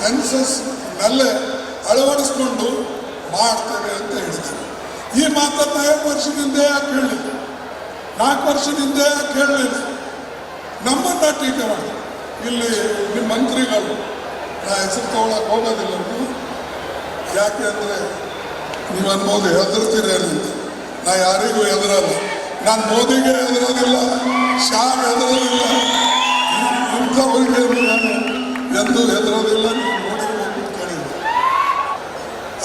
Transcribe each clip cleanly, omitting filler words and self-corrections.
Census ನಲ್ಲೇ ಅಳವಡಿಸ್ಕೊಂಡು ಮಾಡ್ತೇವೆ ಅಂತ ಹೇಳಿದ್ದಾರೆ. ಈ ಮಾತನ್ನು 5 ವರ್ಷದಿಂದ ಯಾಕೆ ಹೇಳಲಿಲ್ಲ, 4 ವರ್ಷದಿಂದ ಯಾಕೆ ಹೇಳಲಿಲ್ಲ? ನಮ್ಮನ್ನ ಟೀಕೆ ಮಾಡಿ ಇಲ್ಲಿ ನಿಮ್ಮ ಮಂತ್ರಿಗಳು, ನಾ ಹೆಸರು ತಗೊಳಕ್ಕೆ ಹೋಗೋದಿಲ್ಲ, ಯಾಕೆ ಅಂದರೆ ನೀವು ಅನ್ಬೋದು ಹೆದರ್ತೀರಿ ಅಂತ. ನಾ ಯಾರಿಗೂ ಹೆದರಲ್ಲ, ನಾನು ಮೋದಿಗೆ ಹೆದರೋದಿಲ್ಲ, ಶಾಗ್ ಹೆದರೋದಿಲ್ಲ, ಇಂಥವ್ರಿಗೆ ನಾನು ಎಂದೂ ಹೆದರೋದಿಲ್ಲ. ನೀವು ನೋಡಿರ್ಬೇಕು ಕೇಳಿದ್ರು.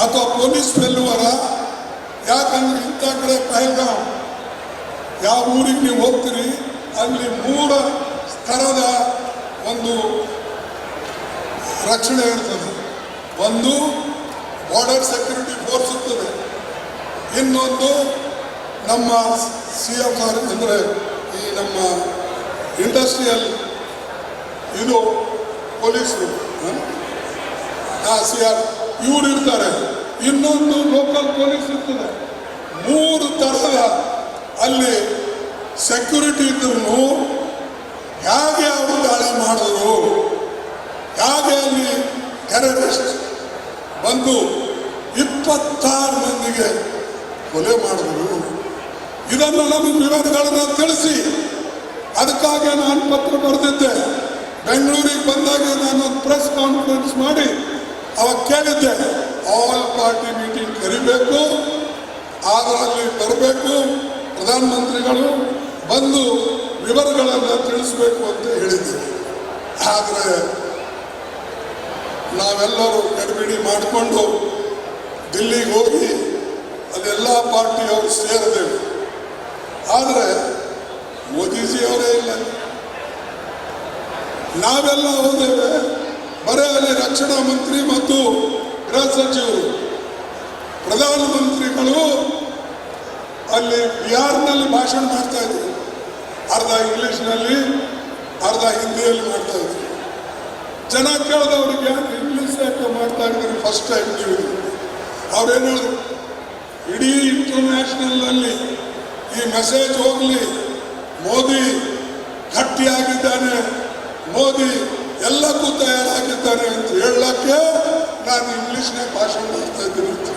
ಅಥವಾ ಪೊಲೀಸ್ ಫೆಲ್ಲುವರ, ಯಾಕಂದ್ರೆ ಇಂಥ ಕಡೆ ಪಹಲ್ಗಾಂವ್ ಯಾವ ಊರಿಗೆ ನೀವು ಹೋಗ್ತೀರಿ ಅಲ್ಲಿ 3 ಸ್ತರದ ಒಂದು ರಕ್ಷಣೆ ಇರ್ತದೆ. ಒಂದು ಬಾರ್ಡರ್ ಸೆಕ್ಯೂರಿಟಿ ಫೋರ್ಸ್ ಇರ್ತದೆ, ಇನ್ನೊಂದು ನಮ್ಮ CFR ಅಂದರೆ ಈ ನಮ್ಮ ಇಂಡಸ್ಟ್ರಿಯಲ್ ಇದು ಪೊಲೀಸರು CR ಇವ್ರು ಇರ್ತಾರೆ, ಇನ್ನೊಂದು ಲೋಕಲ್ ಪೊಲೀಸ್ ಇರ್ತದೆ. 3 ಥರದ ಅಲ್ಲಿ ಸೆಕ್ಯೂರಿಟಿ ಇದ್ರೂ ಹೇಗೆ ಅವರು ದಾಳಿ ಮಾಡಿದ್ರು, ಹೇಗೆ ಅಲ್ಲಿ ಟೆರರಿಸ್ಟ್ ಬಂದು 26 ಮಂದಿಗೆ ಕೊಲೆ ಮಾಡಿದ್ರು. ಇದನ್ನು ನಮಗೆ ವಿವರಗಳನ್ನು ತಿಳಿಸಿ, ಅದಕ್ಕಾಗಿ ನಾನು ಪತ್ರ ಬರೆದಿದ್ದೆ. ಬೆಂಗಳೂರಿಗೆ ಬಂದಾಗ ನಾನು ಪ್ರೆಸ್ ಕಾನ್ಫರೆನ್ಸ್ ಮಾಡಿ ಅವಾಗ ಕೇಳಿದ್ದೆ, ಆಲ್ ಪಾರ್ಟಿ ಮೀಟಿಂಗ್ ಕರಿಬೇಕು, ಅದರಲ್ಲಿ ಬರಬೇಕು, ಪ್ರಧಾನಮಂತ್ರಿಗಳು ಬಂದು ವಿವರಗಳನ್ನು ತಿಳಿಸಬೇಕು ಅಂತ ಹೇಳಿದ್ದೇವೆ. ಆದರೆ ನಾವೆಲ್ಲರೂ ಗಡಿಬಿಡಿ ಮಾಡಿಕೊಂಡು ದಿಲ್ಲಿಗೆ ಹೋಗಿ ಅದೆಲ್ಲ ಪಾರ್ಟಿಯವರು ಸೇರಿದೆವು. ಆದರೆ ಮೋದಿಜಿಯವರೇ ಇಲ್ಲ, ನಾವೆಲ್ಲ ಹೋದೇವೆ. ಬರೀ ಅಲ್ಲಿ ರಕ್ಷಣಾ ಮಂತ್ರಿ ಮತ್ತು ಗೃಹ ಸಚಿವರು, ಪ್ರಧಾನಮಂತ್ರಿಗಳು ಅಲ್ಲಿ ಬಿಹಾರ್ನಲ್ಲಿ ಭಾಷಣ ಮಾಡ್ತಾ ಇದ್ರು, ಅರ್ಧ ಇಂಗ್ಲೀಷ್ನಲ್ಲಿ ಅರ್ಧ ಹಿಂದಿಯಲ್ಲಿ ಮಾಡ್ತಾ ಇದ್ರು. ಜನ ಕೇಳಿದವ್ರಿಗೆ ಇಂಗ್ಲೀಷ್ ಯಾಕೆ ಮಾಡ್ತಾ ಇದ್ದೀರಿ ಫಸ್ಟ್ ಟೈಮ್ ನೀವು? ಅವ್ರೇನು ಹೇಳಿದ್ರು, ಇಡೀ ಇಂಟರ್ನ್ಯಾಷನಲ್ನಲ್ಲಿ ಈ ಮೆಸೇಜ್ ಹೋಗಲಿ, ಮೋದಿ ಗಟ್ಟಿಯಾಗಿದ್ದಾನೆ, ಮೋದಿ ಎಲ್ಲಕ್ಕೂ ತಯಾರಾಗಿದ್ದಾನೆ ಅಂತ ಹೇಳಕ್ಕೆ ನಾನು ಇಂಗ್ಲೀಷ್ನೇ ಭಾಷಣ ಮಾಡ್ತಾ ಇದ್ದೀನಿ ಅಂತ.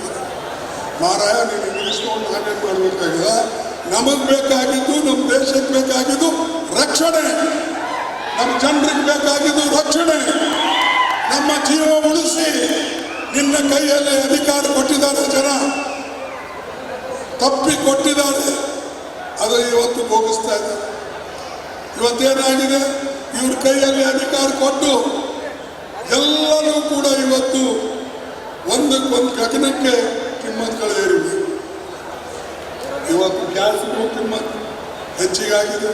ಮಾರಾಯ, ನೀನು ಇಂಗ್ಲೀಷ್ ತೊಗೊಂಡು ನಾನೇನು ಮಾಡಬೇಕಾಗಿದೆ? ನಮಗೆ ಬೇಕಾಗಿದ್ದು, ನಮ್ಮ ದೇಶಕ್ಕೆ ಬೇಕಾಗಿದ್ದು ರಕ್ಷಣೆ, ನಮ್ಮ ಜನರಿಗೆ ಬೇಕಾಗಿದ್ದು ರಕ್ಷಣೆ. ನಮ್ಮ ಜೀವ ಉಳಿಸಿ ನಿನ್ನ ಕೈಯಲ್ಲಿ ಅಧಿಕಾರ ಕೊಟ್ಟಿದ್ದಾರೆ, ಜನ ತಪ್ಪಿ ಕೊಟ್ಟಿದ್ದಾರೆ, ಅದು ಇವತ್ತು ಭೋಗಿಸ್ತಾ ಇದ್ದಾರೆ. ಇವತ್ತೇನಾಗಿದೆ, ಇವ್ರ ಕೈಯಲ್ಲಿ ಅಧಿಕಾರ ಕೊಟ್ಟು ಎಲ್ಲರೂ ಕೂಡ ಇವತ್ತು ಒಂದಕ್ಕೊಂದು ಗಗನಕ್ಕೆ ಕಿಮ್ಮತ್ತುಗಳೇರಿವೆ. ಇವತ್ತು ಗ್ಯಾಸ್ಗೂ ಕಿಮ್ಮತ್ತು ಹೆಚ್ಚಿಗಾಗಿದೆ,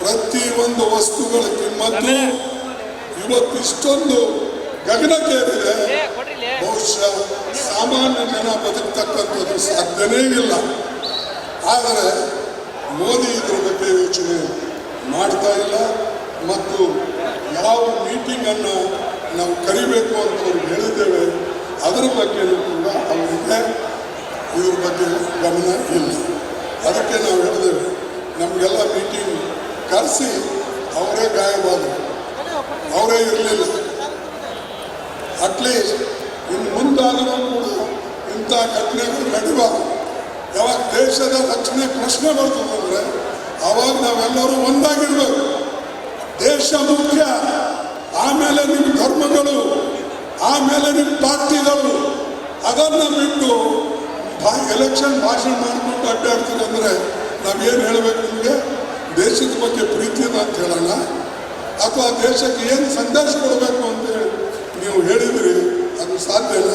ಪ್ರತಿಯೊಂದು ವಸ್ತುಗಳ ಕಿಮ್ಮತ್ತು ಇವತ್ತು ಇಷ್ಟೊಂದು ಗಗನಕ್ಕೇರಿದೆ. ಬಹುಶಃ ಸಾಮಾನ್ಯ ಜನ ಬದುಕ್ತಕ್ಕಂಥದ್ದು ಸಾಧ್ಯನೇ ಇಲ್ಲ. ಆದರೆ ಮೋದಿ ಇದ್ರ ಬಗ್ಗೆ ಯೋಚನೆ ಮಾಡ್ತಾ ಇಲ್ಲ. ಮತ್ತು ಯಾವ ಮೀಟಿಂಗನ್ನು ನಾವು ಕರಿಬೇಕು ಅಂತ ಅವ್ರಿಗೆ ಹೇಳಿದ್ದೇವೆ, ಅದರ ಬಗ್ಗೆಯೂ ಕೂಡ ಅವರಿಗೆ ಇದ್ರ ಬಗ್ಗೆ ಗಮನ ಇಲ್ಲ. ಅದಕ್ಕೆ ನಾವು ಹೇಳಿದ್ದೇವೆ, ನಮಗೆಲ್ಲ ಮೀಟಿಂಗ್ ಕರೆಸಿ ಅವರೇ ಗಾಯವಾದರು, ಅವರೇ ಇರಲಿಲ್ಲ. ಅಟ್ಲೀಸ್ಟ್ ಇನ್ನು ಮುಂದಾದರೂ ಕೂಡ ಇಂಥ ಘಟನೆಗಳು ನಡೆಯುವಾಗ, ಯಾವಾಗ ದೇಶದ ರಕ್ಷಣೆ ಪ್ರಶ್ನೆ ಬರ್ತದಂದರೆ ಆವಾಗ ನಾವೆಲ್ಲರೂ ಒಂದಾಗಿರ್ಬೇಕು. ದೇಶ ಮುಖ್ಯ, ಆಮೇಲೆ ನಿಮ್ಮ ಧರ್ಮಗಳು, ಆಮೇಲೆ ನಿಮ್ಮ ಪಾರ್ಟಿಗಳು. ಅದನ್ನು ಬಿಟ್ಟು ಎಲೆಕ್ಷನ್ ಭಾಷಣ ಮಾಡಿಕೊಂಡು ಅಡ್ಡಾಡ್ತೀವಿ ಅಂದರೆ ನಾವೇನು ಹೇಳಬೇಕು? ನಿಮಗೆ ದೇಶದ ಬಗ್ಗೆ ಪ್ರೀತಿ ಇದೆ ಅಂತ ಹೇಳೋಣ, ಅಥವಾ ದೇಶಕ್ಕೆ ಏನು ಸಂದೇಶ ಕೊಡಬೇಕು ಅಂತ ಹೇಳಿ ನೀವು ಹೇಳಿದ್ರಿ, ಅದು ಸಾಧ್ಯ ಇಲ್ಲ.